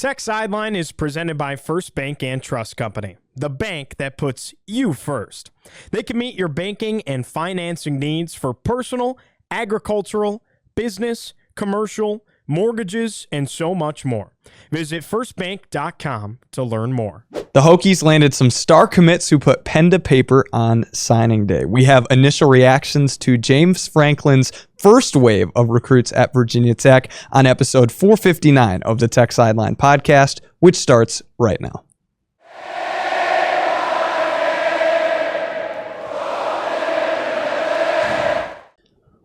Tech Sideline is presented by First Bank and Trust Company, the bank that puts you first. They can meet your banking and financing needs for personal, agricultural, business, commercial, mortgages, and so much more. Visit firstbank.com to learn more. The Hokies landed some star commits who put pen to paper on signing day. We have initial reactions to James Franklin's first wave of recruits at Virginia Tech on episode 459 of the Tech Sideline podcast, which starts right now.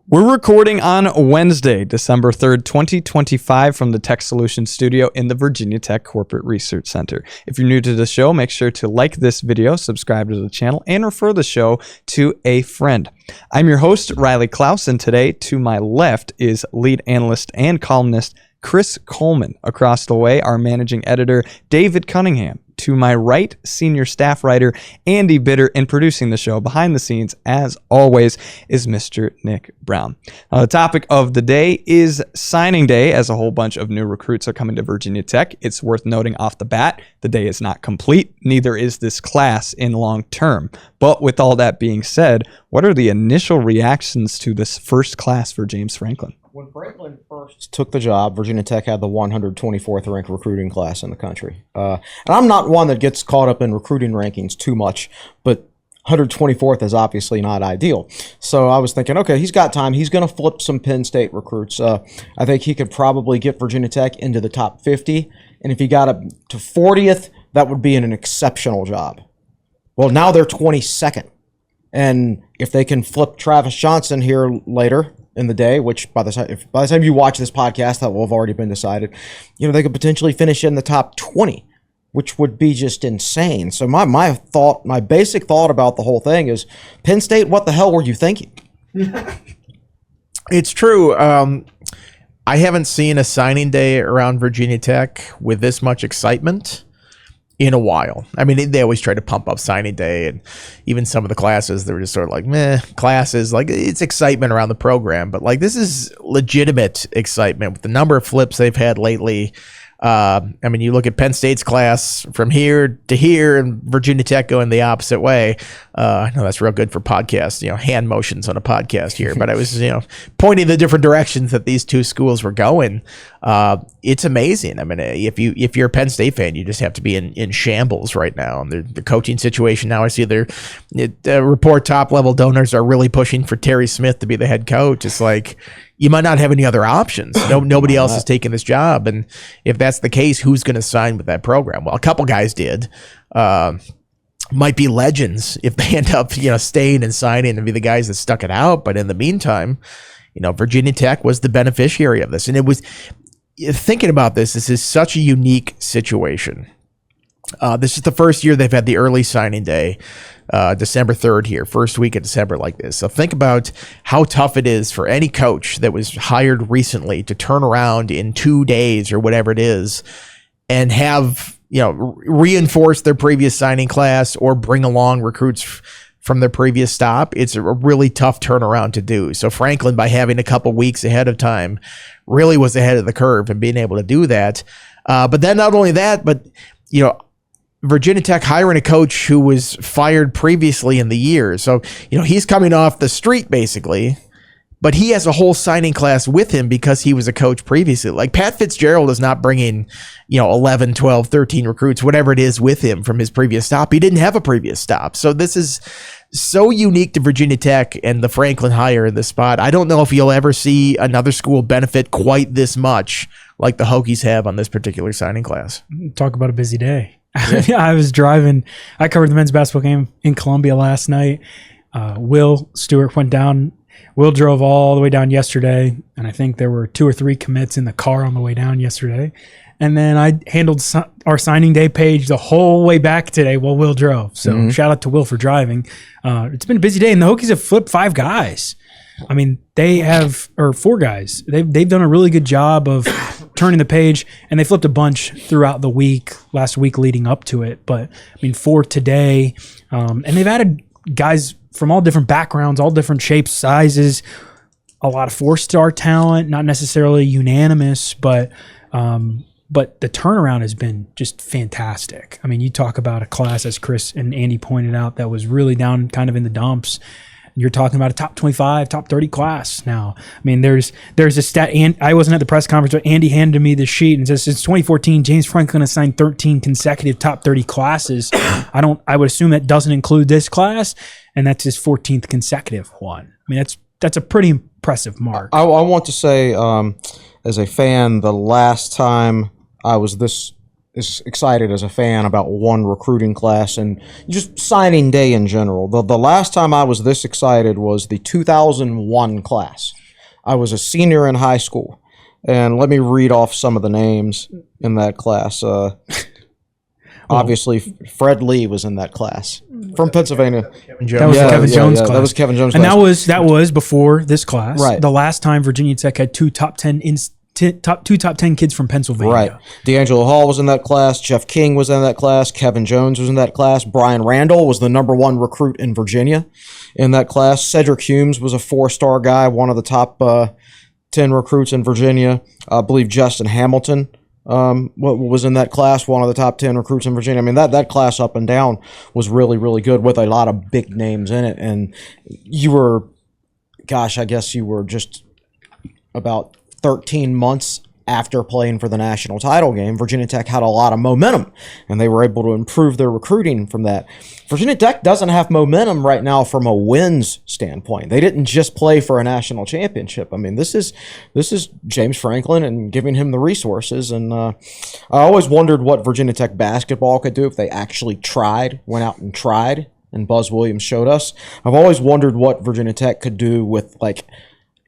We're recording on Wednesday, December 3rd, 2025 from the Tech Solutions studio in the Virginia Tech Corporate Research Center. If you're new to the show, make sure to like this video, subscribe to the channel, and refer the show to a friend. I'm your host, Riley Klaus, and today to my left is lead analyst and columnist Chris Coleman. Across the way, our managing editor, David Cunningham. To my right, senior staff writer Andy Bitter, and producing the show behind the scenes, as always, is Mr. Nick Brown. Now, the topic of the day is signing day, as a whole bunch of new recruits are coming to Virginia Tech. It's worth noting off the bat, the day is not complete, neither is this class in long term. But with all that being said, what are the initial reactions to this first class for James Franklin? When Franklin first took the job, Virginia Tech had the 124th ranked recruiting class in the country. And I'm not one that gets caught up in recruiting rankings too much, but 124th is obviously not ideal. So I was thinking, okay, he's got time. He's going to flip some Penn State recruits. I think he could probably get Virginia Tech into the top 50. And if he got up to 40th, that would be an exceptional job. Well, now they're 22nd. And if they can flip Travis Johnson here later in the day, which by the time you watch this podcast, that will have already been decided, they could potentially finish in the top 20, which would be just insane. So my basic thought about the whole thing is, Penn State, what the hell were you thinking? It's true. I haven't seen a signing day around Virginia Tech with this much excitement in a while. I mean, they always try to pump up signing day, and even some of the classes, they were just sort of like, meh, classes. Like, it's excitement around the program, but like, this is legitimate excitement with the number of flips they've had lately. I mean, you look at Penn State's class from here to here, and Virginia Tech going the opposite way. I know that's real good for podcasts, hand motions on a podcast here, but I was, pointing the different directions that these two schools were going. It's amazing. I mean, if you're a Penn State fan, you just have to be in shambles right now. And the coaching situation now, I see report top level donors are really pushing for Terry Smith to be the head coach. It's like, you might not have any other options. Nobody else is taking this job. And if that's the case, who's going to sign with that program? Well, a couple guys did. Might be legends if they end up, staying and signing and be the guys that stuck it out. But in the meantime, Virginia Tech was the beneficiary of this. And it was, thinking about this is such a unique situation. This is the first year they've had the early signing day, December 3rd here, first week of December like this. So think about how tough it is for any coach that was hired recently to turn around in 2 days or whatever it is and have, reinforce their previous signing class or bring along recruits from their previous stop. It's a really tough turnaround to do. So Franklin, by having a couple weeks ahead of time, really was ahead of the curve and being able to do that. But then not only that, but, Virginia Tech hiring a coach who was fired previously in the year. So, he's coming off the street basically, but he has a whole signing class with him because he was a coach previously. Like, Pat Fitzgerald is not bringing, 11, 12, 13 recruits, whatever it is, with him from his previous stop. He didn't have a previous stop. So this is so unique to Virginia Tech and the Franklin hire in this spot. I don't know if you'll ever see another school benefit quite this much like the Hokies have on this particular signing class. Talk about a busy day. I was driving. I covered the men's basketball game in Columbia last night. Will Stewart went down. Will drove all the way down yesterday, and I think there were 2 or 3 commits in the car on the way down yesterday. And then I handled our signing day page the whole way back today while Will drove. So shout out to Will for driving. It's been a busy day, and the Hokies have flipped 5 guys. I mean, they have, or 4 guys. They've done a really good job of turning the page, and they flipped a bunch throughout the last week leading up to it. But I mean, 4 today, and they've added guys from all different backgrounds, all different shapes, sizes, a lot of 4-star talent, not necessarily unanimous, but but the turnaround has been just fantastic. I mean, you talk about a class, as Chris and Andy pointed out, that was really down kind of in the dumps. You're talking about a top 25, top 30 class now. I mean, there's a stat, and I wasn't at the press conference, but Andy handed me the sheet and says since 2014, James Franklin has signed 13 consecutive top 30 classes. I would assume that doesn't include this class, and that's his 14th consecutive one. I mean, that's a pretty impressive mark. I want to say, as a fan, the last time I was this excited as a fan about one recruiting class and just signing day in general. The last time I was this excited was the 2001 class. I was a senior in high school, and let me read off some of the names in that class. Obviously, Fred Lee was in that class from Pennsylvania. That was the Kevin Jones class. That was Kevin Jones and class. that was before this class. Right. The last time Virginia Tech had two top 10 kids from Pennsylvania. Right. D'Angelo Hall was in that class. Jeff King was in that class. Kevin Jones was in that class. Brian Randall was the #1 recruit in Virginia in that class. Cedric Humes was a 4-star guy, one of the top 10 recruits in Virginia. I believe Justin Hamilton was in that class, one of the top 10 recruits in Virginia. I mean, that class up and down was really, really good with a lot of big names in it. And I guess you were just about 13 months after playing for the national title game. Virginia Tech had a lot of momentum, and they were able to improve their recruiting from that. Virginia Tech doesn't have momentum right now from a wins standpoint. They didn't just play for a national championship. I mean, this is James Franklin and giving him the resources. And I always wondered what Virginia Tech basketball could do if they actually went out and tried, and Buzz Williams showed us. I've always wondered what Virginia Tech could do with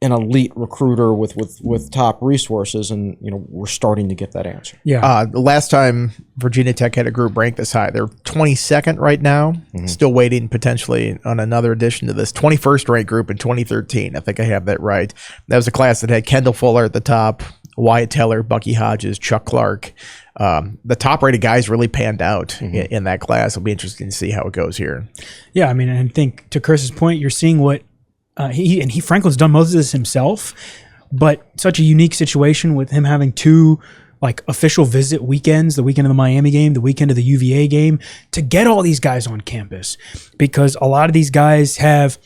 an elite recruiter with top resources, and we're starting to get that answer. Yeah. The last time Virginia Tech had a group ranked this high, they're 22nd right now. Still waiting potentially on another addition to this 21st ranked group in 2013. I think I have that right. That was a class that had Kendall Fuller at the top, Wyatt Teller, Bucky Hodges, Chuck Clark. The top rated guys really panned out in that class. It'll be interesting to see how it goes here. Yeah, I mean, I think to Chris's point, you're seeing what Franklin's done most of this himself, but such a unique situation with him having two official visit weekends, the weekend of the Miami game, the weekend of the UVA game, to get all these guys on campus, because a lot of these guys have,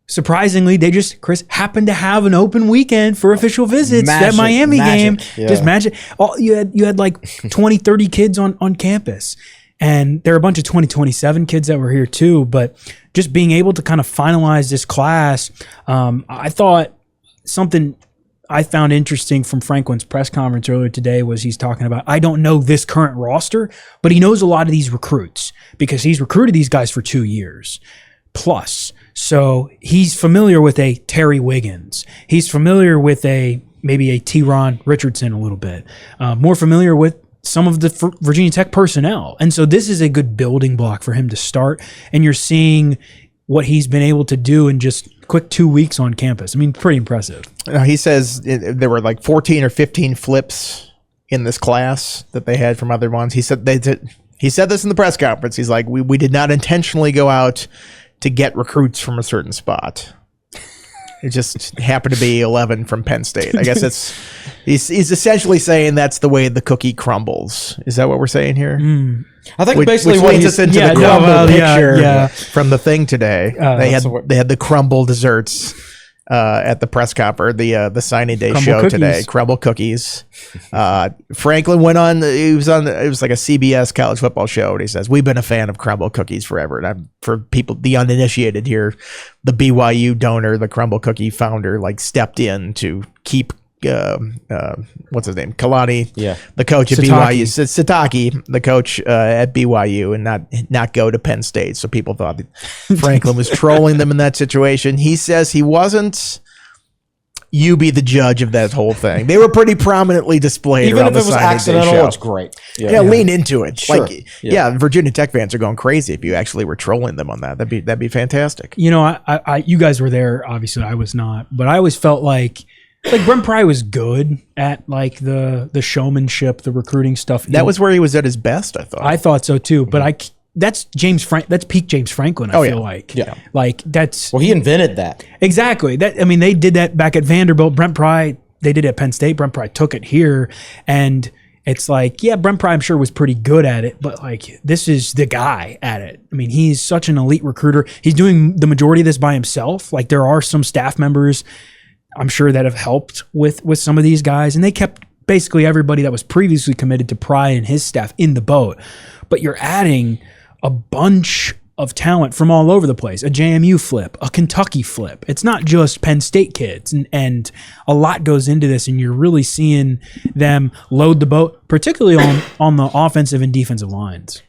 surprisingly, they just, Chris, happen to have an open weekend for official visits. That Miami game, just magic. You had 20, 30 kids on campus. And there are a bunch of 2027 kids that were here too, but just being able to kind of finalize this class, I thought something I found interesting from Franklin's press conference earlier today was he's talking about, I don't know this current roster, but he knows a lot of these recruits because he's recruited these guys for 2 years plus. So he's familiar with a Terry Wiggins. He's familiar with maybe a T-Ron Richardson a little bit, more familiar with some of the Virginia Tech personnel. And so this is a good building block for him to start. And you're seeing what he's been able to do in just quick 2 weeks on campus. I mean, pretty impressive. He says there were 14 or 15 flips in this class that they had from other ones. He said this in the press conference. He's like, we did not intentionally go out to get recruits from a certain spot. It just happened to be 11 from Penn State. I guess he's essentially saying that's the way the cookie crumbles. Is that what we're saying here? I think which basically leads us into the crumble picture from the thing today. They had the crumble desserts at the press conference, the signing day show cookies. today. Crumble cookies. Franklin went on. It was like a CBS college football show, and he says, "We've been a fan of crumble cookies forever." And for people, the uninitiated here, the BYU donor, the crumble cookie founder, stepped in to keep. What's his name? Kalani, the coach at BYU, Sataki, the coach at BYU, and not go to Penn State. So people thought that Franklin was trolling them in that situation. He says he wasn't. You be the judge of that whole thing. They were pretty prominently displayed. Even around if it was accidental, it's great. Lean into it. Sure. Virginia Tech fans are going crazy if you actually were trolling them on that. That'd be fantastic. I you guys were there. Obviously, I was not, but I always felt like Brent Pry was good at the showmanship, the recruiting stuff. That was where he was at his best, I thought. I thought so too, but that's peak James Franklin. I feel like. That's he invented that. Exactly. They did that back at Vanderbilt. Brent Pry, they did it at Penn State. Brent Pry took it here, and it's like, yeah, Brent Pry, I'm sure, was pretty good at it, but like, this is the guy at it. I mean, he's such an elite recruiter. He's doing the majority of this by himself. Like, there are some staff members, I'm sure, that have helped with some of these guys, and they kept basically everybody that was previously committed to Pry and his staff in the boat. But you're adding a bunch of talent from all over the place, a JMU flip, a Kentucky flip. It's not just Penn State kids, and a lot goes into this, and you're really seeing them load the boat, particularly on the offensive and defensive lines.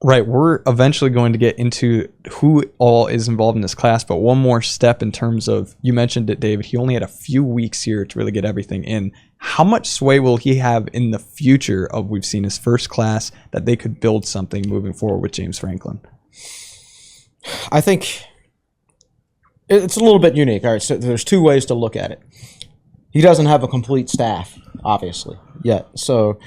Right. We're eventually going to get into who all is involved in this class, but one more step in terms of, you mentioned it, David, he only had a few weeks here to really get everything in. How much sway will he have in the future of, we've seen his first class, that they could build something moving forward with James Franklin? I think it's a little bit unique. All right, so there's two ways to look at it. He doesn't have a complete staff, obviously, yet. So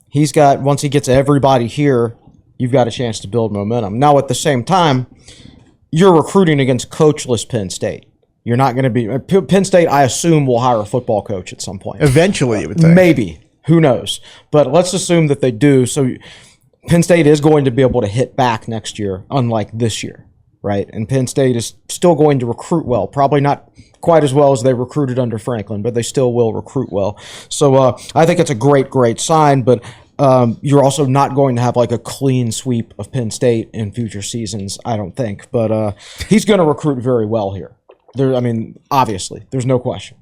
he's got, once he gets everybody here, you've got a chance to build momentum. Now, at the same time, you're recruiting against coachless Penn State. You're not going to be – Penn State, I assume, will hire a football coach at some point. Eventually, you would think. Maybe. Who knows? But let's assume that they do. So Penn State is going to be able to hit back next year, unlike this year, right? And Penn State is still going to recruit well. Probably not quite as well as they recruited under Franklin, but they still will recruit well. So I think it's a great, great sign, but you're also not going to have like a clean sweep of Penn State in future seasons, I don't think. But he's going to recruit very well here. Obviously, there's no question.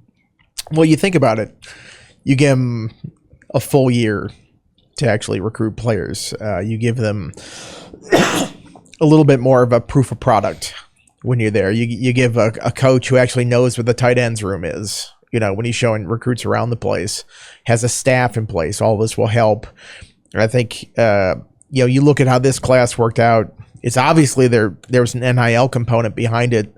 Well, you think about it. You give them a full year to actually recruit players. You give them a little bit more of a proof of product when you're there. You give a coach who actually knows where the tight ends room is. You know, when he's showing recruits around the place, has a staff in place. All this will help. And I think, you look at how this class worked out. It's obviously there was an NIL component behind it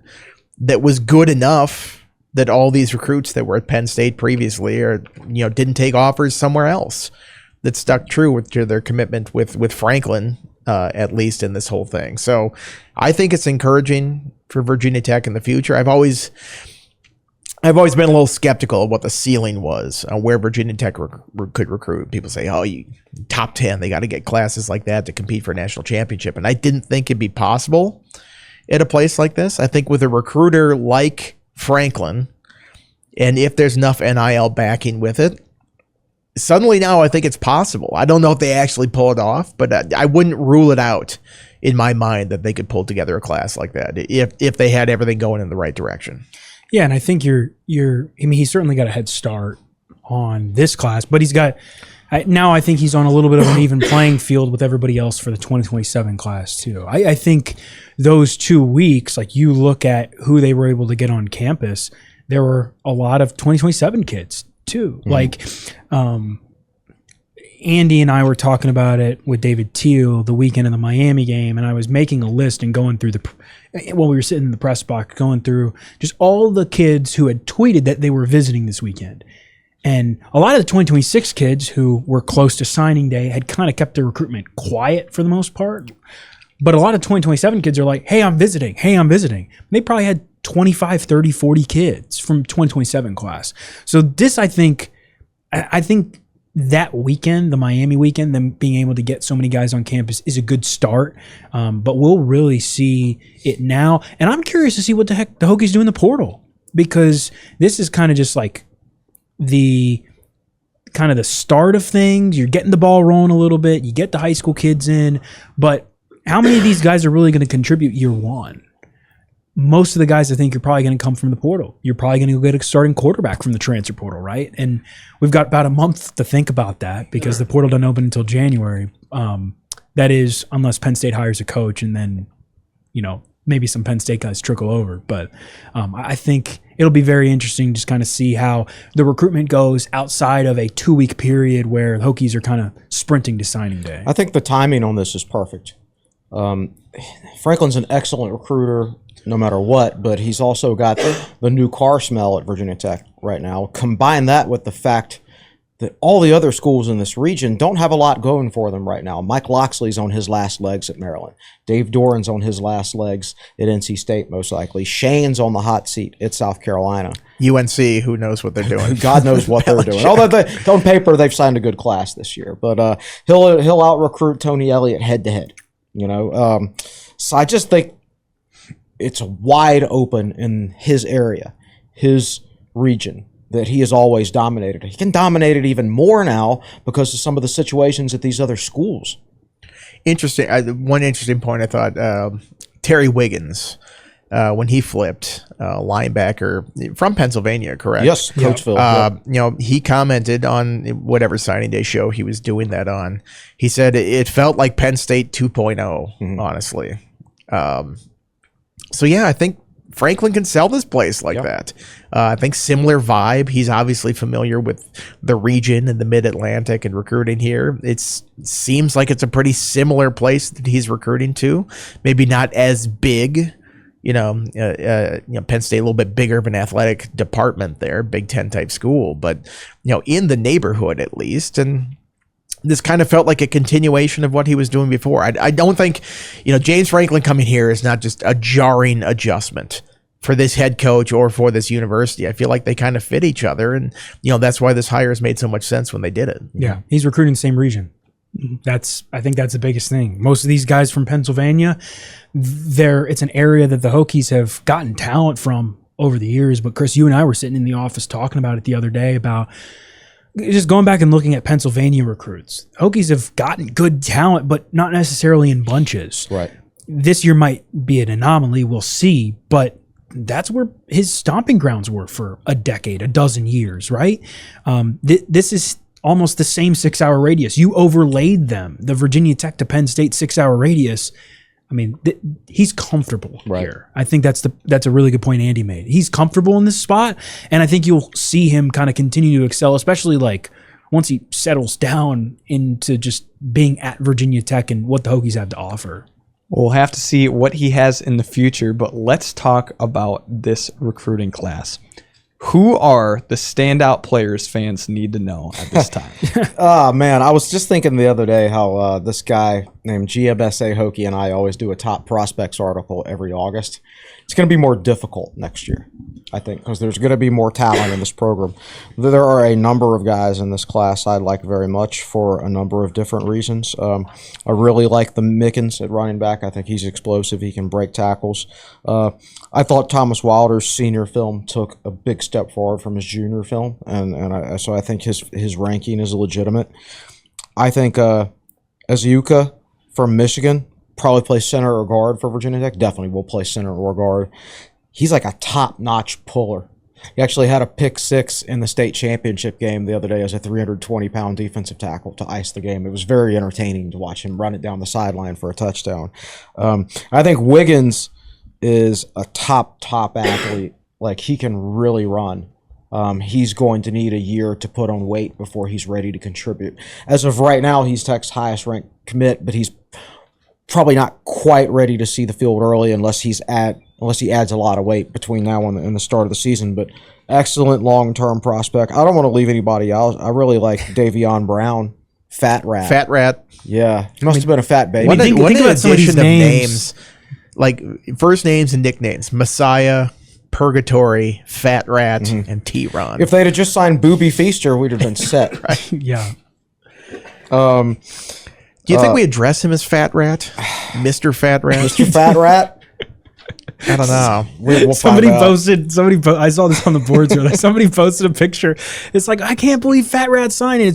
that was good enough that all these recruits that were at Penn State previously didn't take offers somewhere else, that stuck true to their commitment with Franklin, at least in this whole thing. So I think it's encouraging for Virginia Tech in the future. I've always been a little skeptical of what the ceiling was on where Virginia Tech could recruit. People say, top 10, they got to get classes like that to compete for a national championship. And I didn't think it'd be possible at a place like this. I think with a recruiter like Franklin, and if there's enough NIL backing with it, suddenly now I think it's possible. I don't know if they actually pull it off, but I wouldn't rule it out in my mind that they could pull together a class like that if they had everything going in the right direction. Yeah, and I think he's certainly got a head start on this class, but now I think he's on a little bit of an even playing field with everybody else for the 2027 class too. I think those 2 weeks, like, you look at who they were able to get on campus, there were a lot of 2027 kids too. Mm-hmm. Like, Andy and I were talking about it with David Teal the weekend of the Miami game, and I was making a list and going through while we were sitting in the press box, going through just all the kids who had tweeted that they were visiting this weekend. And a lot of the 2026 kids who were close to signing day had kind of kept their recruitment quiet for the most part. But a lot of 2027 kids are like, hey, I'm visiting. And they probably had 25, 30, 40 kids from 2027 class. So this, I think that weekend, the Miami weekend, them being able to get so many guys on campus is a good start. But we'll really see it now. And I'm curious to see what the heck the Hokies do in the portal, because this is kind of just like the start of things. You're getting the ball rolling a little bit. You get the high school kids in, but how many of these guys are really going to contribute year one? Most of the guys, I think, are probably going to come from the portal. You're probably going to go get a starting quarterback from the transfer portal, right? And we've got about a month to think about that because the portal doesn't open until January. That is, unless Penn State hires a coach and then, maybe some Penn State guys trickle over. But I think it'll be very interesting to just kind of see how the recruitment goes outside of a 2-week period where the Hokies are kind of sprinting to signing day. I think the timing on this is perfect. Franklin's an excellent recruiter no matter what, but he's also got the new car smell at Virginia Tech right now. Combine that with the fact that all the other schools in this region don't have a lot going for them right now. Mike Loxley's on his last legs at Maryland. Dave Doran's on his last legs at NC State, most likely. Shane's on the hot seat at South Carolina. UNC, who knows what they're doing? God knows what they're doing. Although on paper they've signed a good class this year, but he'll out recruit Tony Elliott head to head. So I just think it's wide open in his area, his region, that he has always dominated. He can dominate it even more now because of some of the situations at these other schools. Interesting. One interesting point I thought, Terry Wiggins, when he flipped, linebacker from Pennsylvania, correct? Yes, Coachville. He commented on whatever signing day show he was doing that on. He said it felt like Penn State 2.0, honestly. So yeah, I think Franklin can sell this place like that. I think similar vibe. He's obviously familiar with the region and the Mid-Atlantic and recruiting here. It seems like it's a pretty similar place that he's recruiting to. Maybe not as big, Penn State a little bit bigger of an athletic department there, Big Ten type school, but in the neighborhood at least. And this kind of felt like a continuation of what he was doing before. I don't think, James Franklin coming here is not just a jarring adjustment for this head coach or for this university. I feel like they kind of fit each other, and that's why this hire has made so much sense when they did it. Yeah, he's recruiting the same region. I think that's the biggest thing. Most of these guys from Pennsylvania, it's an area that the Hokies have gotten talent from over the years. But Chris, you and I were sitting in the office talking about it the other day about just going back and looking at Pennsylvania recruits. Hokies have gotten good talent, but not necessarily in bunches. Right. This year might be an anomaly. We'll see, but that's where his stomping grounds were for a decade, a dozen years, right? This is almost the same 6-hour radius. You overlaid them, the Virginia Tech to Penn State 6-hour radius. I mean, he's comfortable here. I think that's a really good point Andy made. He's comfortable in this spot, and I think you'll see him kind of continue to excel, especially like once he settles down into just being at Virginia Tech and what the Hokies have to offer. We'll have to see what he has in the future, but let's talk about this recruiting class. Who are the standout players fans need to know at this time? Oh, man. I was just thinking the other day how this guy named GMSA Hokie and I always do a top prospects article every August. It's going to be more difficult next year, I think, because there's going to be more talent in this program. There are a number of guys in this class I like very much for a number of different reasons. I really like the Mickens at running back. I think he's explosive. He can break tackles. I thought Thomas Wilder's senior film took a big step forward from his junior film, so I think his ranking is legitimate. I think Azuka from Michigan probably plays center or guard for Virginia Tech. Definitely will play center or guard. He's like a top-notch puller. He actually had a pick six in the state championship game the other day as a 320-pound defensive tackle to ice the game. It was very entertaining to watch him run it down the sideline for a touchdown. I think Wiggins is a top athlete. Like, he can really run. He's going to need a year to put on weight before he's ready to contribute. As of right now, he's Tech's highest-ranked commit, but he's probably not quite ready to see the field early unless he adds a lot of weight between now and the start of the season. But excellent long-term prospect. I don't want to leave anybody out. I really like Davion Brown, Fat Rat. Fat Rat. Yeah, he must have been a fat baby. What think an about some of these addition of names. names, like first names and nicknames: Messiah, Purgatory, Fat Rat, and T-Ron. If they'd have just signed Booby Feaster, we'd have been set. Right. Yeah. Do you think we address him as Fat Rat, Mr. Fat Rat? Mr. Fat Rat? I don't know. We'll Somebody find out. posted. I saw this on the boards earlier. Somebody posted a picture. It's like, I can't believe Fat Rat's signing.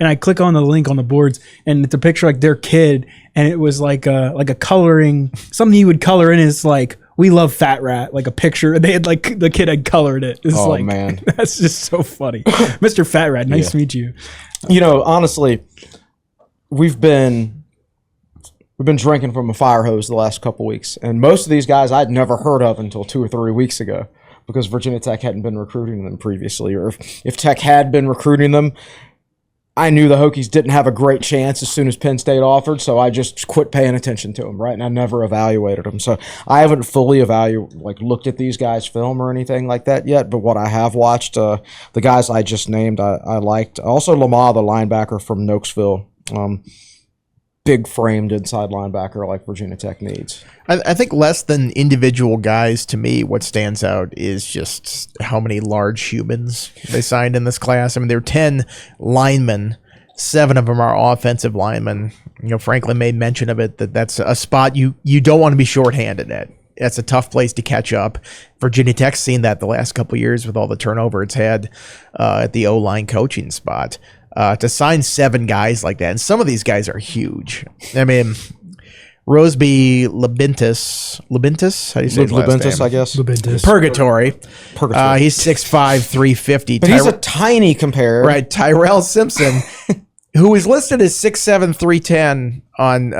And I click on the link on the boards, and it's a picture like their kid, and it was like a coloring, something you would color in. Is like, we love Fat Rat, like a picture. And they had like the kid had colored it. It's Oh, like, man. that's just so funny. Mr. Fat Rat, nice to meet you. Honestly, we've been drinking from a fire hose the last couple weeks, and most of these guys I'd never heard of until 2 or 3 weeks ago because Virginia Tech hadn't been recruiting them previously, or if Tech had been recruiting them, I knew the Hokies didn't have a great chance as soon as Penn State offered, so I just quit paying attention to them, right? And I never evaluated them. So I haven't fully looked at these guys' film or anything like that yet, but what I have watched, the guys I just named, I liked. Also, Lamar, the linebacker from Nokesville, big framed inside linebacker like Virginia Tech needs. I think less than individual guys, to me, what stands out is just how many large humans they signed in this class. I mean, there were 10 linemen. 7 of them are offensive linemen. You know, Franklin made mention of it, that's a spot you don't want to be shorthanded at. That's a tough place to catch up. Virginia Tech's seen that the last couple of years with all the turnover it's had at the O-line coaching spot. To sign 7 guys like that, and some of these guys are huge. I mean, Roseby Labintus, how do you say his last Labintus, name? I guess. Labintus. Purgatory. He's 6'5", 350. But he's a tiny compare. Right, Tyrell Simpson, who is listed as 6'7", 310 on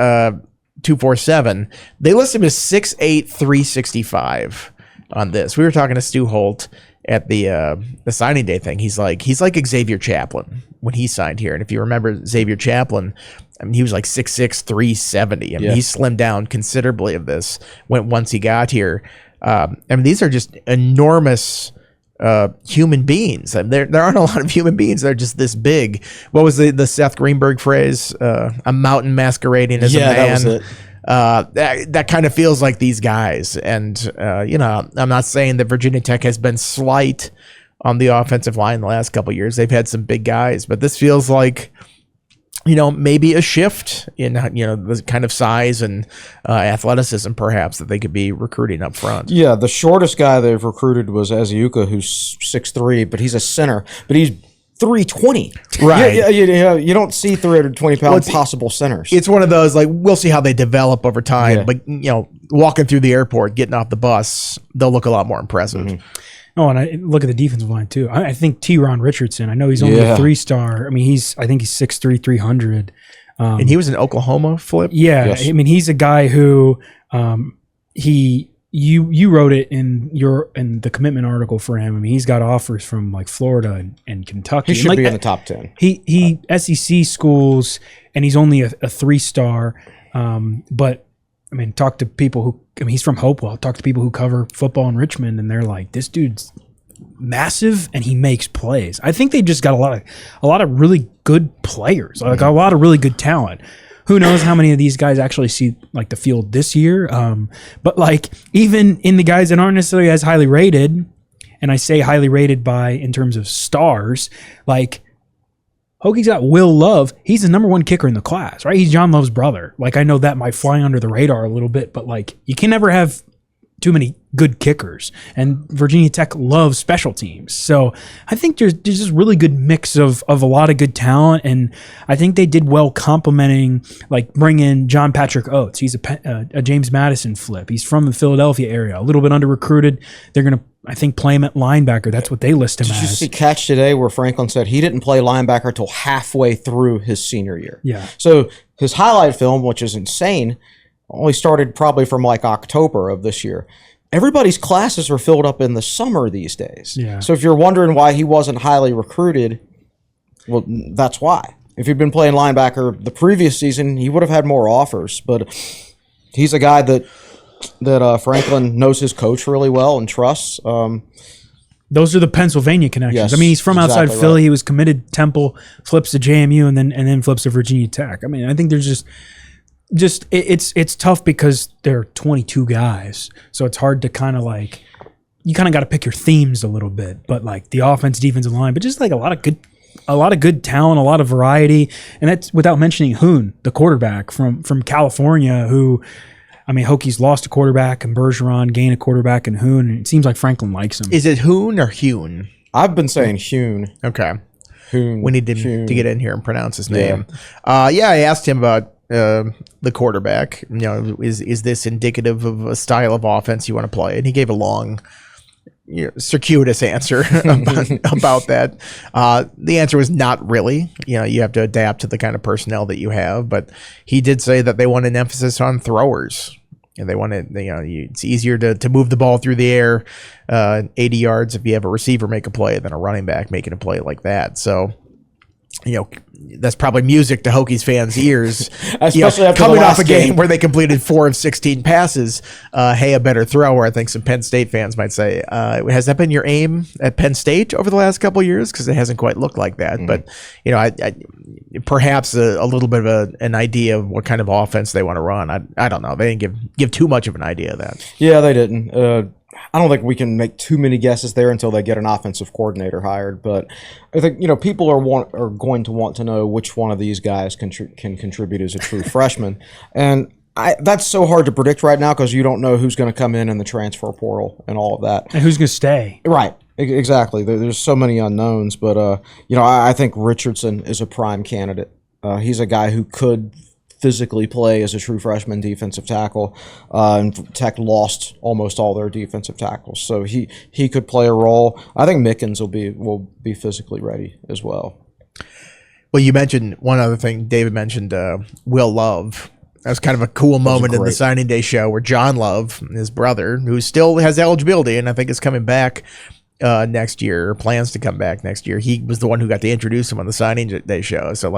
247. They list him as 6'8", 365 on this. We were talking to Stu Holt at the signing day thing. He's like Xavier Chaplin when he signed here. And if you remember Xavier Chaplin, I mean, he was like 6'6", 370. I mean, he slimmed down considerably of this once he got here. I mean, these are just enormous human beings. I mean, there aren't a lot of human beings that are just this big. What was the Seth Greenberg phrase? A mountain masquerading as a man. That was it. That kind of feels like these guys. And, you know, I'm not saying that Virginia Tech has been slight on the offensive line the last couple of years. They've had some big guys, but this feels like, you know, maybe a shift in, you know, the kind of size and athleticism perhaps that they could be recruiting up front. Yeah, the shortest guy they've recruited was Aziuka, who's 6'3", but he's a center. But he's 320. Right. You don't see 320-pound possible centers. It's one of those, like, we'll see how they develop over time. But, you know, walking through the airport, getting off the bus, they'll look a lot more impressive. Mm-hmm. Oh, and I look at the defensive line too. I think T-Ron Richardson. I know he's only a 3-star. I mean, I think he's 6'3", 300. And he was an Oklahoma flip. Yeah, Yes. I mean, he's a guy who you wrote it in the commitment article for him. I mean, he's got offers from like Florida and Kentucky. He should and be in the top 10. He SEC schools, and he's only a 3-star. But I mean, talk to people who. I mean, he's from Hopewell. Talk to people who cover football in Richmond, and they're like, "This dude's massive, and he makes plays." I think they just got a lot of really good players, like a lot of really good talent. Who knows how many of these guys actually see like the field this year? But like even in the guys that aren't necessarily as highly rated, and I say highly rated by in terms of stars, like. Hokies got Will Love. He's the number 1 kicker in the class, right? He's John Love's brother. Like, I know that might fly under the radar a little bit, but like, you can never have too many good kickers. And Virginia Tech loves special teams. So I think there's this really good mix of a lot of good talent. And I think they did well complimenting, like bring in John Patrick Oates. He's a James Madison flip. He's from the Philadelphia area, a little bit under recruited. They're going to, I think, play him at linebacker. That's what they list him Did you as. see Catch today where Franklin said he didn't play linebacker until halfway through his senior year? Yeah. So his highlight film, which is insane, only started probably from like October of this year. Everybody's classes are filled up in the summer these days. Yeah. So if you're wondering why he wasn't highly recruited, well, that's why. If he'd been playing linebacker the previous season, he would have had more offers. But he's a guy that Franklin knows his coach really well and trusts. Those are the Pennsylvania connections. Yes, I mean, he's from outside exactly Philly. right. He was committed to Temple, flips to JMU, and then flips to Virginia Tech. I mean, I think there's it's tough because there are 22 guys, so it's hard to kind of like you kind of got to pick your themes a little bit. But like the offense, defensive line, but just like a lot of good talent, a lot of variety, and that's without mentioning Hoon, the quarterback from California, who. I mean, Hokies lost a quarterback and Bergeron, gained a quarterback in Hoon, and it seems like Franklin likes him. Is it Hoon or Hune? I've been saying Hune. Okay. Hune. We need to get in here and pronounce his name. I asked him about the quarterback. You know, is this indicative of a style of offense you want to play? And he gave a long, circuitous answer about that. The answer was not really. You know, you have to adapt to the kind of personnel that you have. But he did say that they want an emphasis on throwers. And they want to, it's easier to move the ball through the air 80 yards if you have a receiver make a play than a running back making a play like that. So that's probably music to Hokies fans' ears. Especially after coming the off last a game game. where they completed 4 of 16 passes. Hey, a better thrower, I think some Penn State fans might say. Has that been your aim at Penn State over the last couple of years? Because it hasn't quite looked like that. But, I perhaps a little bit of an idea of what kind of offense they want to run. I don't know. They didn't give too much of an idea of that. Yeah, they didn't. I don't think we can make too many guesses there until they get an offensive coordinator hired. But I think people are going to want to know which one of these guys can contribute as a true freshman, and that's so hard to predict right now because you don't know who's going to come in the transfer portal and all of that, And who's going to stay? Right. Exactly. There's so many unknowns, but I think Richardson is a prime candidate. He's a guy who could physically play as a true freshman defensive tackle, and Tech lost almost all their defensive tackles, so he could play a role. I think Mickens will be physically ready as well. Well, you mentioned one other thing. David mentioned Will Love. That was kind of a cool moment in the signing day show where John Love, his brother, who still has eligibility and I think is coming back next year, or plans to come back next year. He was the one who got to introduce him on the signing day show. So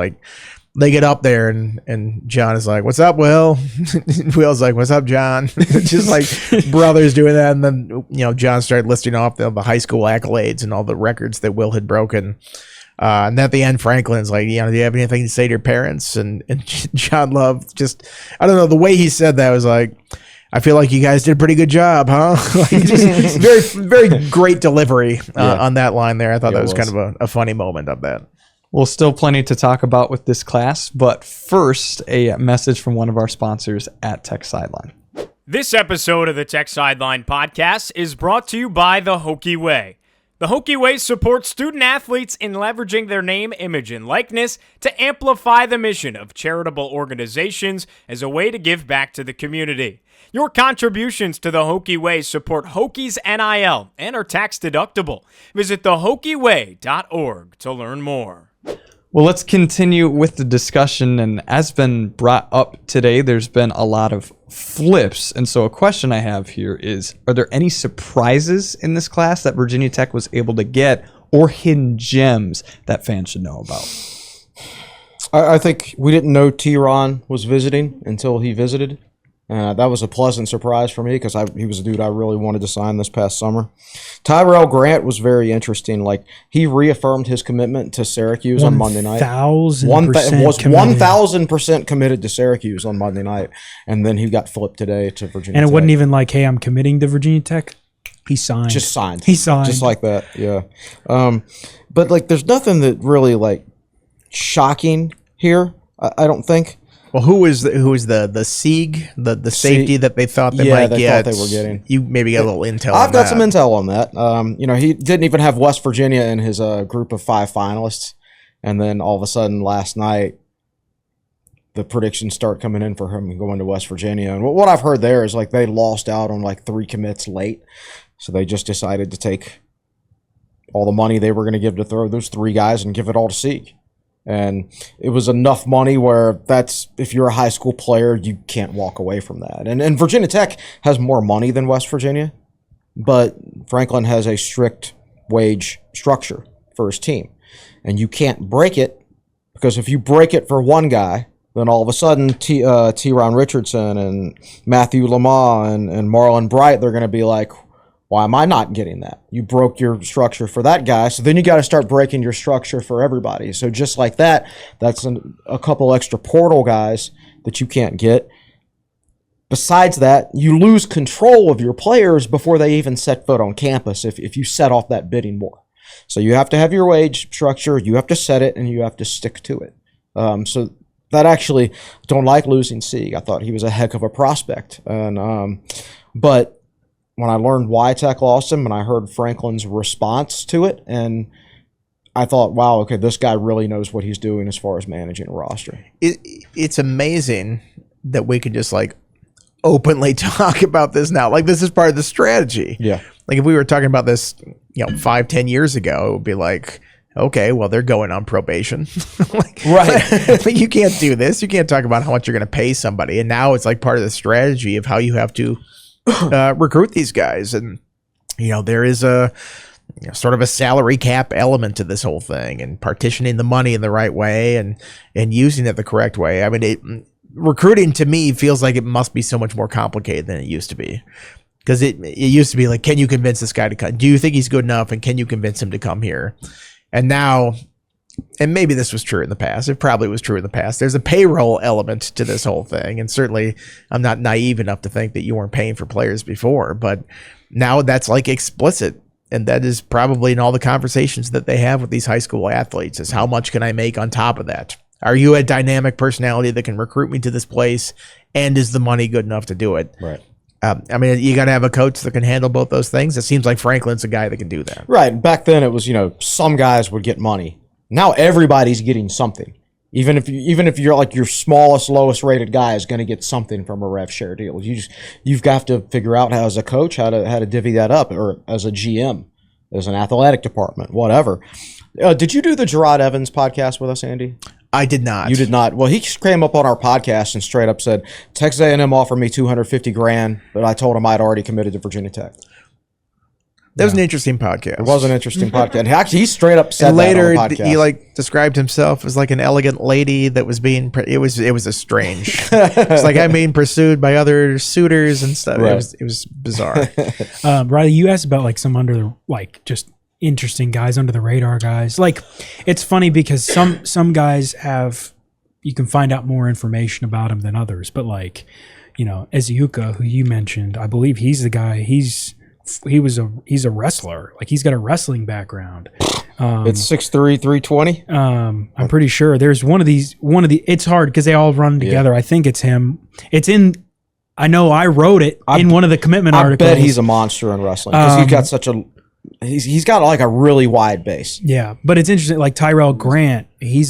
they get up there and John is like, "What's up, Will?" Will's like, "What's up, John?" Just like brothers doing that. And then, John started listing off the high school accolades and all the records that Will had broken. And at the end, Franklin's like, do you have anything to say to your parents? And John Love just, I don't know, the way he said that was like, "I feel like you guys did a pretty good job, huh?" Just very, very great delivery on that line there. I thought that was kind of a funny moment of that. Well, still plenty to talk about with this class, but first, a message from one of our sponsors at Tech Sideline. This episode of the Tech Sideline podcast is brought to you by the Hokie Way. The Hokie Way supports student athletes in leveraging their name, image, and likeness to amplify the mission of charitable organizations as a way to give back to the community. Your contributions to the Hokie Way support Hokies NIL and are tax deductible. Visit thehokieway.org to learn more. Well, let's continue with the discussion, and as been brought up today, there's been a lot of flips, and so a question I have here is, are there any surprises in this class that Virginia Tech was able to get, or hidden gems that fans should know about? I think we didn't know T-Ron was visiting until he visited. That was a pleasant surprise for me because he was a dude I really wanted to sign this past summer. Tyrell Grant was very interesting. He reaffirmed his commitment to Syracuse on Monday night. 1,000% committed to Syracuse on Monday night, and then he got flipped today to Virginia Tech. And it wasn't even like, "Hey, I'm committing to Virginia Tech." He signed. Just signed. He signed. Just like that, yeah. But there's nothing that really shocking here. I don't think. Well, who is the Sieg, the safety that they thought they might get? Thought they were getting. You maybe got a little intel. I've got some intel on that. He didn't even have West Virginia in his group of 5 finalists, and then all of a sudden last night, the predictions start coming in for him going to West Virginia. And what I've heard there is they lost out on 3 commits late, so they just decided to take all the money they were going to give to throw those 3 guys and give it all to Sieg. And it was enough money where if you're a high school player, you can't walk away from that. And Virginia Tech has more money than West Virginia, but Franklin has a strict wage structure for his team. And you can't break it, because if you break it for one guy, then all of a sudden T-Ron Richardson and Matthew Lamar and Marlon Bright, they're going to be like, "Why am I not getting that? You broke your structure for that guy, so then you got to start breaking your structure for everybody." So just like that, that's a couple extra portal guys that you can't get. Besides that, you lose control of your players before they even set foot on campus if you set off that bidding war. So you have to have your wage structure, you have to set it, and you have to stick to it. So that actually, don't like losing Sieg. I thought he was a heck of a prospect. But when I learned why Tech lost him and I heard Franklin's response to it, and I thought, wow, okay, this guy really knows what he's doing as far as managing a roster. It's amazing that we can just openly talk about this now. This is part of the strategy. Yeah. If we were talking about this, 5-10 years ago, it would be like, okay, well, they're going on probation. Right. You can't do this. You can't talk about how much you're going to pay somebody. And now it's part of the strategy of how you have to recruit these guys. And there is sort of a salary cap element to this whole thing, and partitioning the money in the right way and using it the correct way. I mean, recruiting to me feels like it must be so much more complicated than it used to be. Because it used to be like, can you convince this guy to come? Do you think he's good enough? And can you convince him to come here? And now, and maybe this was true in the past. It probably was true in the past. There's a payroll element to this whole thing. And certainly I'm not naive enough to think that you weren't paying for players before. But now that's like explicit. And that is probably in all the conversations that they have with these high school athletes is how much can I make on top of that? Are you a dynamic personality that can recruit me to this place? And is the money good enough to do it? Right. I mean, you got to have a coach that can handle both those things. It seems like Franklin's a guy that can do that. Right. Back then it was, some guys would get money. Now everybody's getting something. Even if you're like your smallest, lowest rated guy is going to get something from a rev share deal. You've got to figure out how as a coach how to divvy that up, or as a GM, as an athletic department, whatever. Did you do the Gerard Evans podcast with us, Andy? I did not. You did not. Well, he came up on our podcast and straight up said, Texas A&M offered me $250,000, but I told him I'd already committed to Virginia Tech. That was an interesting podcast. It was an interesting podcast. Actually, he straight up said and later, that on the podcast. he like described himself as like an elegant lady that was being. It was a strange. It's like I'm being pursued by other suitors and stuff. Right. It was bizarre. Riley, you asked about like some just interesting guys, under the radar guys. Like, it's funny because some guys you can find out more information about them than others. But like, Eziuka, who you mentioned, I believe he's the guy. He's a wrestler. Like, he's got a wrestling background. It's 6'3", 320. I'm pretty sure there's one of the. It's hard because they all run together. I think it's him. It's in. I know I wrote it in one of the commitment articles. I bet he's a monster in wrestling because he's got such a. He's got like a really wide base. Yeah, but it's interesting. Like Tyrell Grant, he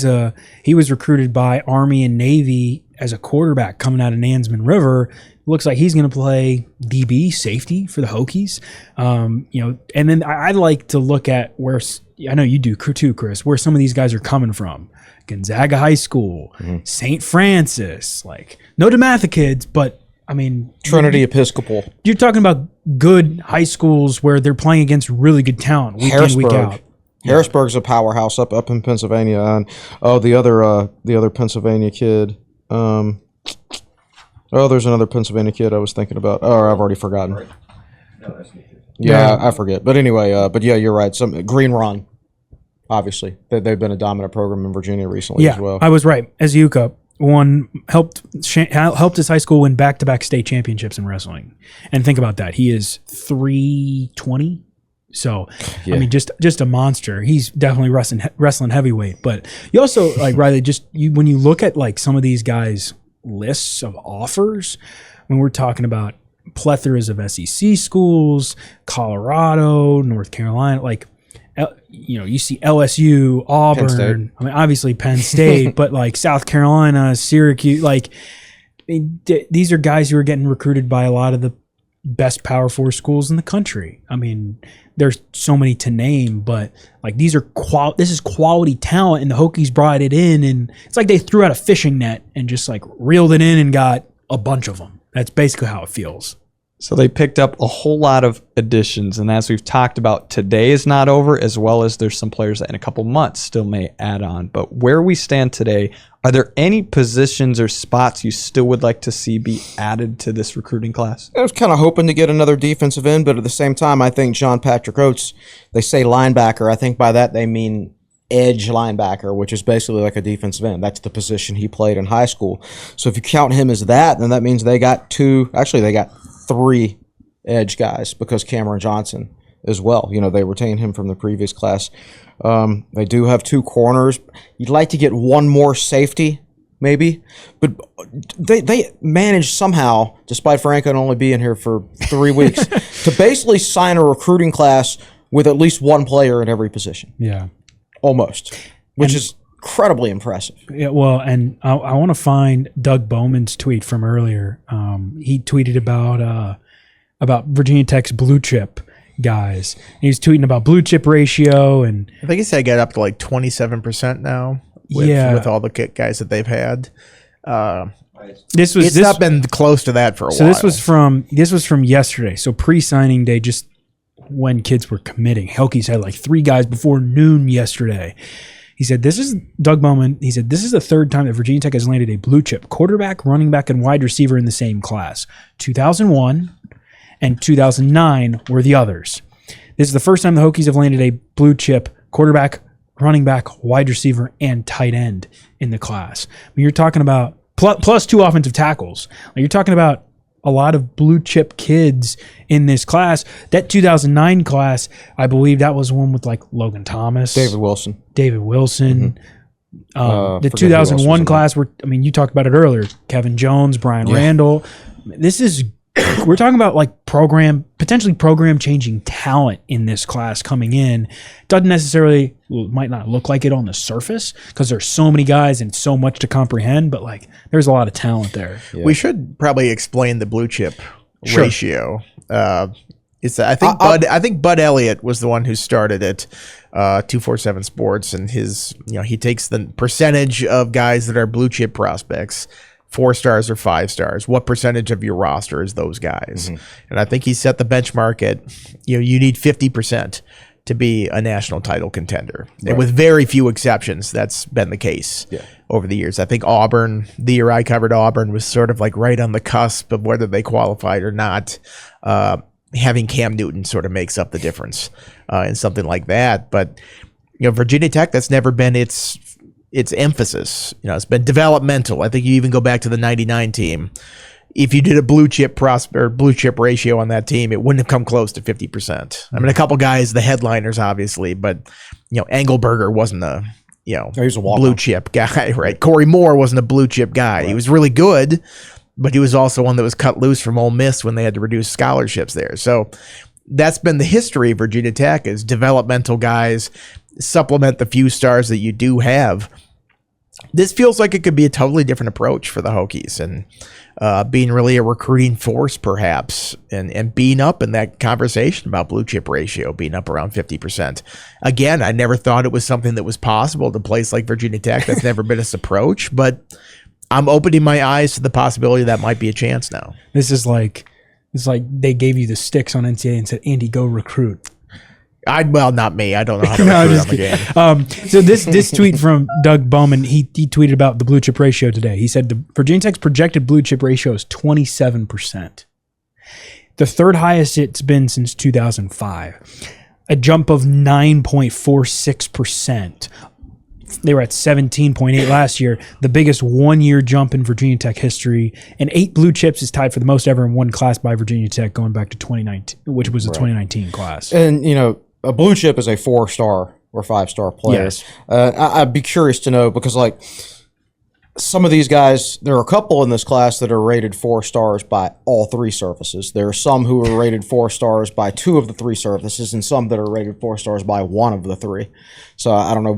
was recruited by Army and Navy as a quarterback coming out of Nansman River. Looks like he's going to play DB safety for the Hokies. And then I like to look at where, I know you do too, Chris, where some of these guys are coming from. Gonzaga High School, St. Francis, like no DeMatha kids, but I mean, Trinity Episcopal. You're talking about good high schools where they're playing against really good talent week in, week out. Harrisburg's a powerhouse up in Pennsylvania. And the other Pennsylvania kid. There's another Pennsylvania kid I was thinking about. Oh, I've already forgotten. Yeah, I forget. But anyway, you're right. Some Green Run, obviously. They've been a dominant program in Virginia recently as well. I was right. Eziuka helped his high school win back-to-back state championships in wrestling. And think about that. He is 320. So, I mean, just a monster. He's definitely wrestling heavyweight. But you also, like, Riley, when you look at, like, some of these guys' lists of offers, when we're talking about plethoras of SEC schools, Colorado, North Carolina, like, you see LSU, Auburn, I mean, obviously Penn State, but like South Carolina, Syracuse, like these are guys who are getting recruited by a lot of the best Power 4 schools in the country. I mean, there's so many to name, but like this is quality talent, and the Hokies brought it in, and it's like they threw out a fishing net and just like reeled it in and got a bunch of them. That's basically how it feels. So they picked up a whole lot of additions, and as we've talked about, today is not over, as well as there's some players that in a couple months still may add on. But where we stand today, are there any positions or spots you still would like to see be added to this recruiting class? I was kind of hoping to get another defensive end, but at the same time, I think John Patrick Oates, they say linebacker. I think by that they mean edge linebacker, which is basically like a defensive end. That's the position he played in high school. So if you count him as that, then that means they got three edge guys, because Cameron Johnson as well. They retained him from the previous class. They do have 2 corners. You'd like to get one more safety, maybe, but they managed somehow, despite Franklin only being here for 3 weeks, to basically sign a recruiting class with at least one player in every position. Yeah. Almost, which is incredibly impressive. Yeah, well, and I want to find Doug Bowman's tweet from earlier. He tweeted about Virginia Tech's blue chip guys. He was tweeting about blue chip ratio, and I think he said get up to like 27% now with all the guys that they've had. It's not been close to that for a while. So this was from yesterday. So pre-signing day, just when kids were committing. Hokies had like 3 guys before noon yesterday. He said, Doug Bowman, he said, this is the 3rd time that Virginia Tech has landed a blue chip quarterback, running back, and wide receiver in the same class. 2001 and 2009 were the others. This is the first time the Hokies have landed a blue chip quarterback, running back, wide receiver, and tight end in the class. I mean, you're talking about plus 2 offensive tackles. Like, you're talking about a lot of blue chip kids in this class. That 2009 class, I believe that was one with like Logan Thomas, David Wilson. The 2001 class, you talked about it earlier. Kevin Jones, Brian Randall. We're talking about like potentially program changing talent in this class coming in. Might not look like it on the surface because there's so many guys and so much to comprehend, but like there's a lot of talent there. Yeah. We should probably explain the blue chip ratio. I think Bud Elliott was the one who started it. 247 Sports, and he takes the percentage of guys that are blue chip prospects, 4 stars or 5 stars. What percentage of your roster is those guys? Mm-hmm. And I think he set the benchmark at, you need 50% to be a national title contender. Right. And with very few exceptions, that's been the case over the years. I think Auburn, the year I covered Auburn, was sort of like right on the cusp of whether they qualified or not. Having Cam Newton sort of makes up the difference in something like that. But, Virginia Tech, that's never been its emphasis. It's been developmental. I think you even go back to the 99 team. If you did a blue chip ratio on that team, it wouldn't have come close to 50%. I mean, a couple guys, the headliners, obviously, but Engelberger wasn't he was a blue chip guy, right? Corey Moore wasn't a blue chip guy. Right. He was really good, but he was also one that was cut loose from Ole Miss when they had to reduce scholarships there. So that's been the history of Virginia Tech, is developmental guys supplement the few stars that you do have. This feels like it could be a totally different approach for the Hokies, and being really a recruiting force perhaps, and being up in that conversation about blue chip ratio, being up around 50%. Again, I never thought it was something that was possible to a place like Virginia Tech. That's never been its approach, but I'm opening my eyes to the possibility that might be a chance now. This is like, it's like they gave you the sticks on NCAA and said, Andy, go recruit. Not me. I don't know how to recruit on the game. So this tweet from Doug Bowman, he tweeted about the blue chip ratio today. He said the Virginia Tech's projected blue chip ratio is 27%. The 3rd highest it's been since 2005. A jump of 9.46%. They were at 17.8 last year, the biggest 1-year jump in Virginia Tech history. And 8 blue chips is tied for the most ever in one class by Virginia Tech, going back to 2019, which was the 2019 class. And, a blue chip is a 4-star or 5-star player. Yes. I'd be curious to know, because like some of these guys, there are a couple in this class that are rated 4 stars by all 3 surfaces. There are some who are rated 4 stars by 2 of the 3 surfaces, and some that are rated 4 stars by 1 of the 3. So I don't know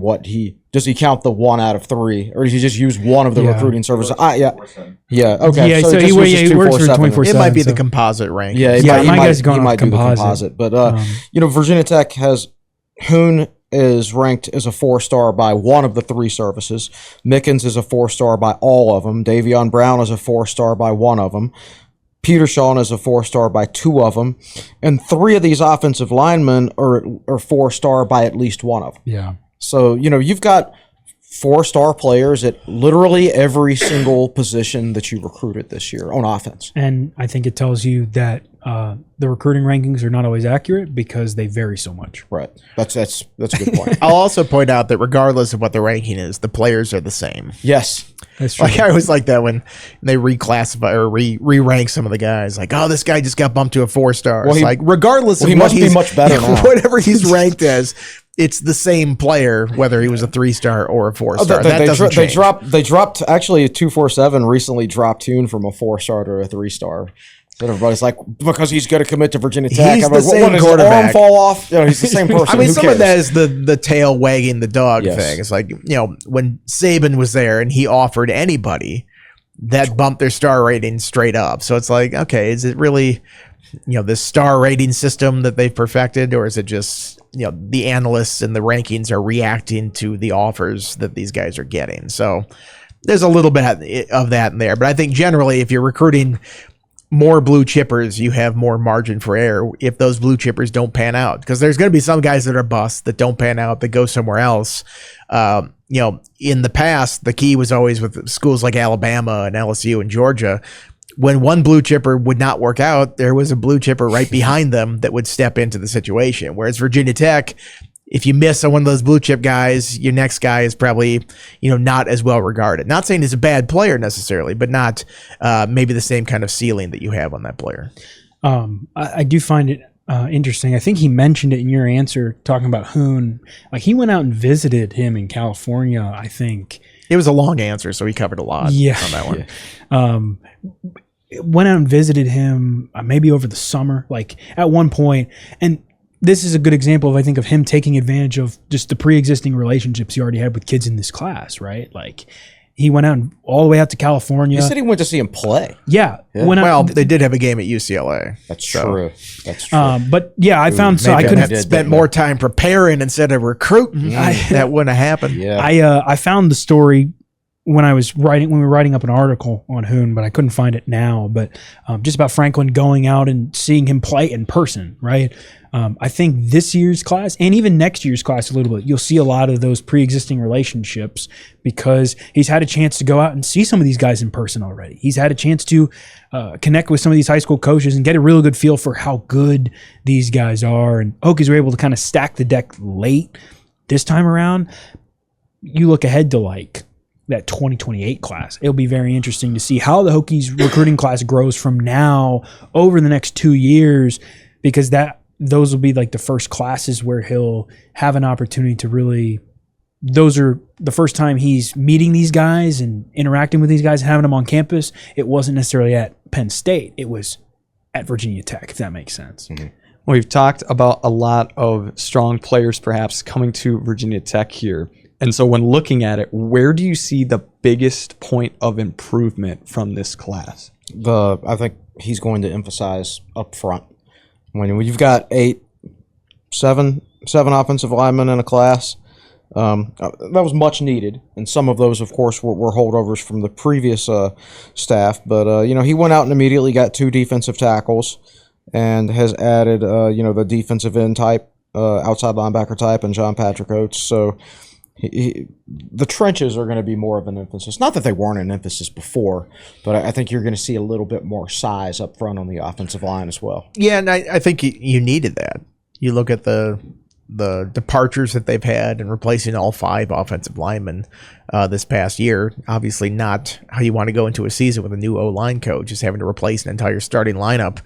does he count the 1 out of 3, or does he just use one of the recruiting services? Okay. Yeah, so he works for 24/7. It might be the composite rank. Yeah, he might do the composite. But Virginia Tech has Hoon is ranked as a 4-star by 1 of the 3 services. Mickens is a 4-star by all of them. Davion Brown is a 4-star by 1 of them. Petershaw is a 4-star by 2 of them. And 3 of these offensive linemen are 4-star by at least 1 of them. Yeah. So, you've got 4-star players at literally every single position that you recruited this year on offense. And I think it tells you that the recruiting rankings are not always accurate because they vary so much. Right. That's a good point. I'll also point out that regardless of what the ranking is, the players are the same. Yes. That's true. Like, I always like that when they reclassify or re-rank some of the guys. Like, oh, this guy just got bumped to a 4-star. Well, like, regardless of he what must be much better now. Whatever he's ranked as, it's the same player, whether he was a 3-star or a 4-star. That doesn't change. They dropped actually 247 recently dropped Tune from a 4-star to a 3-star. So everybody's like, because he's going to commit to Virginia Tech. He's I'm the like, same does quarterback. his arm fall off? He's the same person. I mean, Who some cares? of that is the tail wagging the dog Yes. thing. It's like, when Saban was there and he offered anybody, that bumped their star rating straight up. So it's like, okay, is it really, this star rating system that they've perfected, or is it just, the analysts and the rankings are reacting to the offers that these guys are getting? So there's a little bit of that in there. But I think generally, if you're recruiting more blue chippers, you have more margin for error if those blue chippers don't pan out. Because there's going to be some guys that are busts that don't pan out, that go somewhere else. In the past, the key was always with schools like Alabama and LSU and Georgia. When one blue chipper would not work out, there was a blue chipper right behind them that would step into the situation. Whereas Virginia Tech, if you miss on one of those blue chip guys, your next guy is probably, not as well regarded. Not saying he's a bad player necessarily, but not maybe the same kind of ceiling that you have on that player. I do find it interesting. I think he mentioned it in your answer talking about Hoon. Like he went out and visited him in California, I think. It was a long answer, so he covered a lot on that one. Yeah. Went out and visited him maybe over the summer, like at one point. And this is a good example of, I think, of him taking advantage of just the pre-existing relationships he already had with kids in this class, right? Like he went out all the way out to California. You said he went to see him play. Yeah. Well, they did have a game at UCLA. That's true. That's true. But yeah, I found so I Maybe couldn't have spent more time preparing instead of recruiting. That wouldn't have happened. Yeah. I found the story when we were writing up an article on Hoon, but I couldn't find it now. But just about Franklin going out and seeing him play in person, right? I think this year's class and even next year's class a little bit, you'll see a lot of those pre-existing relationships because he's had a chance to go out and see some of these guys in person already. He's had a chance to connect with some of these high school coaches and get a really good feel for how good these guys are. And Hokies were able to kind of stack the deck late this time around. You look ahead to like that 2028 class. It'll be very interesting to see how the Hokies recruiting class grows from now over the next 2 years, because those will be like the first classes where he'll have an opportunity to really, those are the first time he's meeting these guys and interacting with these guys, having them on campus. It wasn't necessarily at Penn State. It was at Virginia Tech, if that makes sense. Mm-hmm. We've talked about a lot of strong players perhaps coming to Virginia Tech here. And so when looking at it, where do you see the biggest point of improvement from this class? I think he's going to emphasize up front. When you've got seven offensive linemen in a class, that was much needed. And some of those, of course, were holdovers from the previous staff. But, he went out and immediately got 2 defensive tackles and has added, the defensive end type, outside linebacker type, and John Patrick Oates. So the trenches are going to be more of an emphasis. Not that they weren't an emphasis before, but I think you're going to see a little bit more size up front on the offensive line as well. Yeah, and I think you needed that. You look at the departures that they've had and replacing all 5 offensive linemen this past year. Obviously not how you want to go into a season with a new O-line coach, is having to replace an entire starting lineup.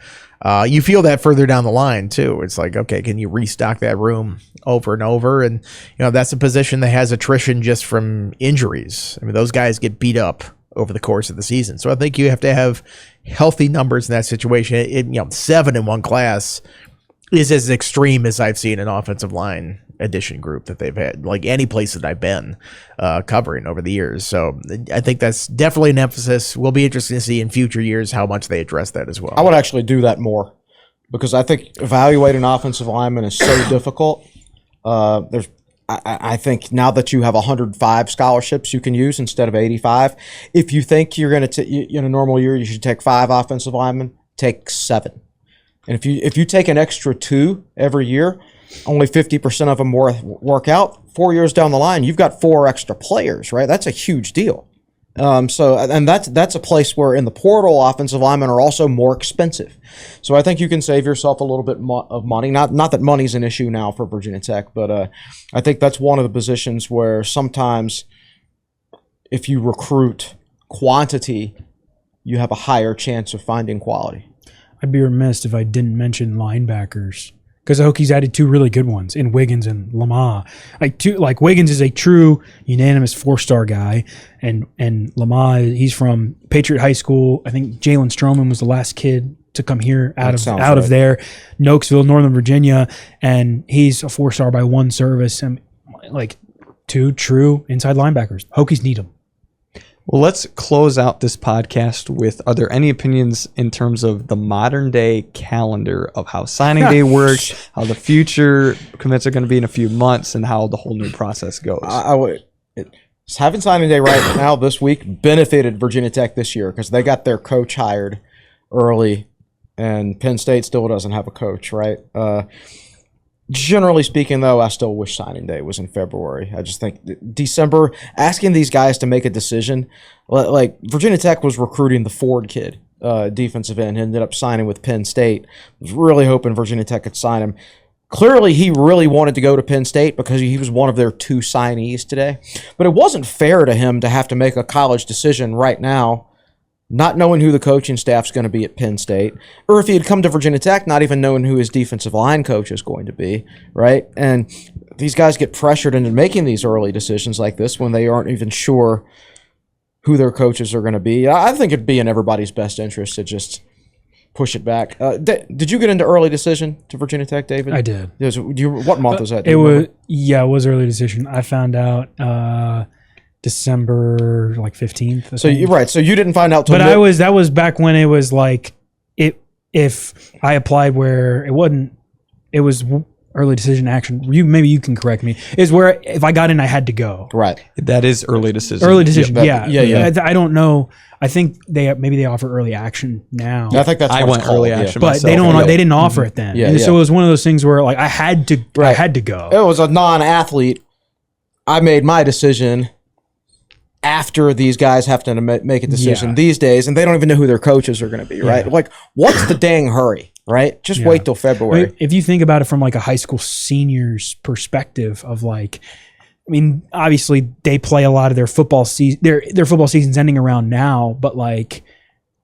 You feel that further down the line too. It's like, okay, can you restock that room over and over? And that's a position that has attrition just from injuries. I mean, those guys get beat up over the course of the season. So I think you have to have healthy numbers in that situation. 7 in one class is as extreme as I've seen an offensive line addition group that they've had, like any place that I've been covering over the years. So I think that's definitely an emphasis. We'll be interested to see in future years how much they address that as well. I would actually do that more because I think evaluating offensive linemen is so difficult. I think now that you have 105 scholarships you can use instead of 85, if you think you're going to, in a normal year, you should take 5 offensive linemen, take 7. And if you take an extra 2 every year, only 50% of them work out. 4 years down the line, you've got 4 extra players, right? That's a huge deal. And that's a place where in the portal, offensive linemen are also more expensive. So I think you can save yourself a little bit of money. Not that money's an issue now for Virginia Tech, but I think that's one of the positions where sometimes if you recruit quantity, you have a higher chance of finding quality. I'd be remiss if I didn't mention linebackers, because the Hokies added 2 really good ones in Wiggins and Lamar. Like Wiggins is a true unanimous 4-star guy, and Lamar, he's from Patriot High School. I think Jalen Stroman was the last kid to come here out of there, Nokesville, Northern Virginia, and he's a 4-star by one service. And like 2 true inside linebackers. Hokies need them. Well, let's close out this podcast with, are there any opinions in terms of the modern day calendar of how signing day works, how the future commits are going to be in a few months, and how the whole new process goes? Having signing day right now this week benefited Virginia Tech this year because they got their coach hired early, and Penn State still doesn't have a coach, right? Generally speaking, though, I still wish signing day was in February. I just think December, asking these guys to make a decision, like Virginia Tech was recruiting the Ford kid, defensive end, ended up signing with Penn State. Was really hoping Virginia Tech could sign him. Clearly, he really wanted to go to Penn State because he was one of their 2 signees today. But it wasn't fair to him to have to make a college decision right now, not knowing who the coaching staff's going to be at Penn State, or if he had come to Virginia Tech, not even knowing who his defensive line coach is going to be, right? And these guys get pressured into making these early decisions like this when they aren't even sure who their coaches are going to be. I think it'd be in everybody's best interest to just push it back. Did you get into early decision to Virginia Tech, David? I did. What month was that? It was early decision. I found out December 15th. So you didn't find out till that was back when it was like if I applied where it was early decision action. Maybe you can correct me. Is where if I got in, I had to go. Right. That is early decision. Early decision. Yeah. I don't know. I think they offer early action now. I think that's what I it's went called, early yeah. action, But myself. they didn't offer it then. Yeah, And so yeah. it was one of those things where like I had to go. It was a non-athlete. I made my decision after these guys have to make a decision these days, and they don't even know who their coaches are going to be, right? Like, what's the dang hurry, right? Just wait till February. If you think about it from like a high school senior's perspective of like, I mean, obviously they play a lot of their football season. Their football season's ending around now, but like,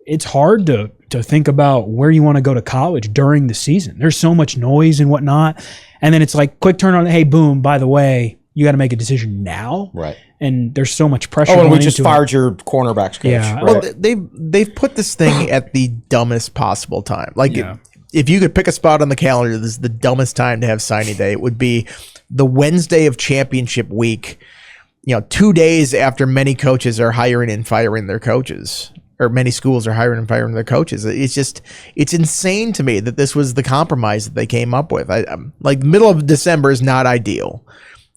it's hard to think about where you want to go to college during the season. There's so much noise and whatnot, and then it's like quick turn on. Hey, boom! By the way, you got to make a decision now, Right. And there's so much pressure. And we going just into fired your cornerbacks coach. Yeah. Right. Well, they've put this thing at the dumbest possible time. Like, if you could pick a spot on the calendar, this is the dumbest time to have signing day. It would be the Wednesday of championship week, 2 days after many coaches are hiring and firing their coaches, or many schools are hiring and firing their coaches. It's insane to me that this was the compromise that they came up with. Like, middle of December is not ideal.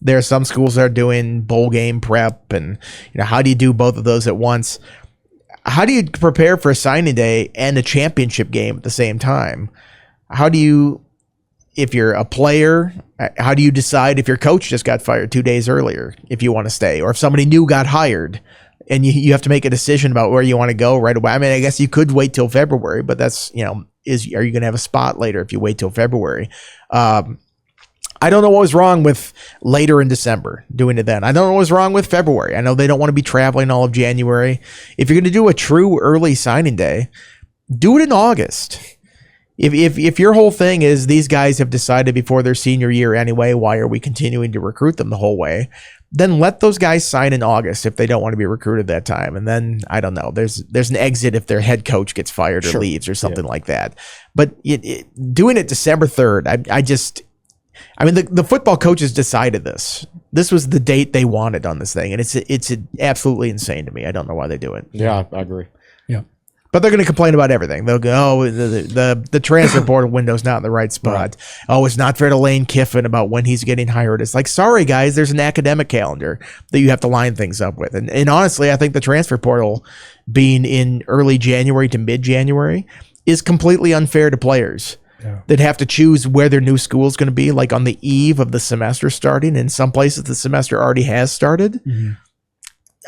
There are some schools that are doing bowl game prep, and how do you do both of those at once? How do you prepare for a signing day and a championship game at the same time? How do you, if you're a player, how do you decide if your coach just got fired 2 days earlier, if you want to stay, or if somebody new got hired and you have to make a decision about where you want to go right away? I mean, I guess you could wait till February, but that's, are you going to have a spot later if you wait till February? I don't know what was wrong with later in December doing it then. I don't know what was wrong with February. I know they don't want to be traveling all of January. If you're going to do a true early signing day, do it in August. If your whole thing is these guys have decided before their senior year anyway, why are we continuing to recruit them the whole way? Then let those guys sign in August if they don't want to be recruited that time. And then, I don't know, there's an exit if their head coach gets fired or leaves or something like that. But doing it December 3rd, I mean, the football coaches decided this. This was the date they wanted on this thing, and it's absolutely insane to me. I don't know why they do it. Yeah, I agree. Yeah. But they're going to complain about everything. They'll go, oh, the transfer portal window's not in the right spot. Right. Oh, it's not fair to Lane Kiffin about when he's getting hired. It's like, sorry, guys, there's an academic calendar that you have to line things up with. And honestly, I think the transfer portal being in early January to mid-January is completely unfair to players. That have to choose where their new school is going to be, like on the eve of the semester starting. In some places, the semester already has started. Mm-hmm.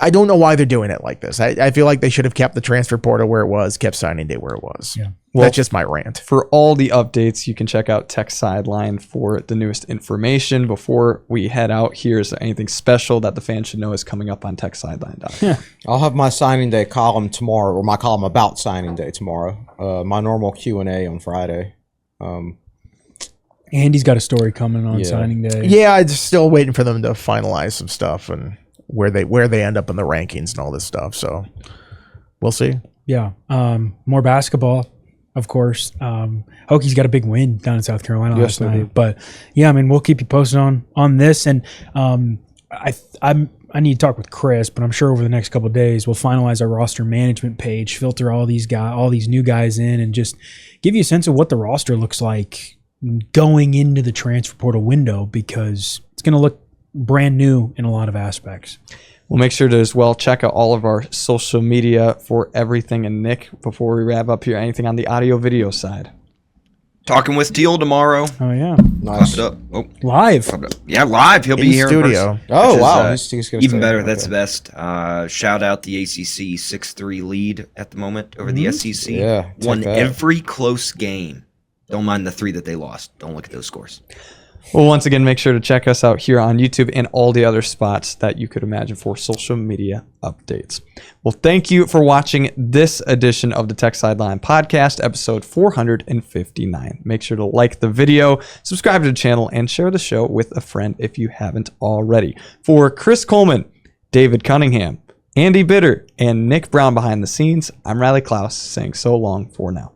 I don't know why they're doing it like this. I feel like they should have kept the transfer portal where it was, kept signing day where it was. Yeah. Well, that's just my rant. For all the updates, you can check out Tech Sideline for the newest information. Before we head out here, is there anything special that the fans should know is coming up on techsideline.com? Yeah. I'll have my signing day column tomorrow, or my column about signing day tomorrow. My normal Q&A on Friday. Andy's got a story coming on signing day. Yeah, I'm just still waiting for them to finalize some stuff and where they end up in the rankings and all this stuff. So we'll see. Yeah. More basketball, of course. Hokies got a big win down in South Carolina last night. But yeah, I mean, we'll keep you posted on this. And I need to talk with Chris, but I'm sure over the next couple of days we'll finalize our roster management page, filter all these new guys in, and just give you a sense of what the roster looks like going into the transfer portal window, because it's going to look brand new in a lot of aspects. We'll make sure to as well check out all of our social media for everything. And Nick, before we wrap up here, anything on the audio video side? Talking with Teal tomorrow. Oh yeah, Clap it up. Oh, live. clap it up. Yeah, live. He'll be In here studio. in person. Oh, which is, wow. He's gonna even stay. better. Okay. That's the best. Shout out the ACC 6-3 lead at the moment over the SEC. Yeah, take Won that. every close game. Don't mind the 3 that they lost. Don't look at those scores. Well, once again, make sure to check us out here on YouTube and all the other spots that you could imagine for social media updates. Well, thank you for watching this edition of the Tech Sideline podcast, episode 459. Make sure to like the video, subscribe to the channel, and share the show with a friend if you haven't already. For Chris Coleman, David Cunningham, Andy Bitter, and Nick Brown behind the scenes, I'm Riley Klaus saying so long for now.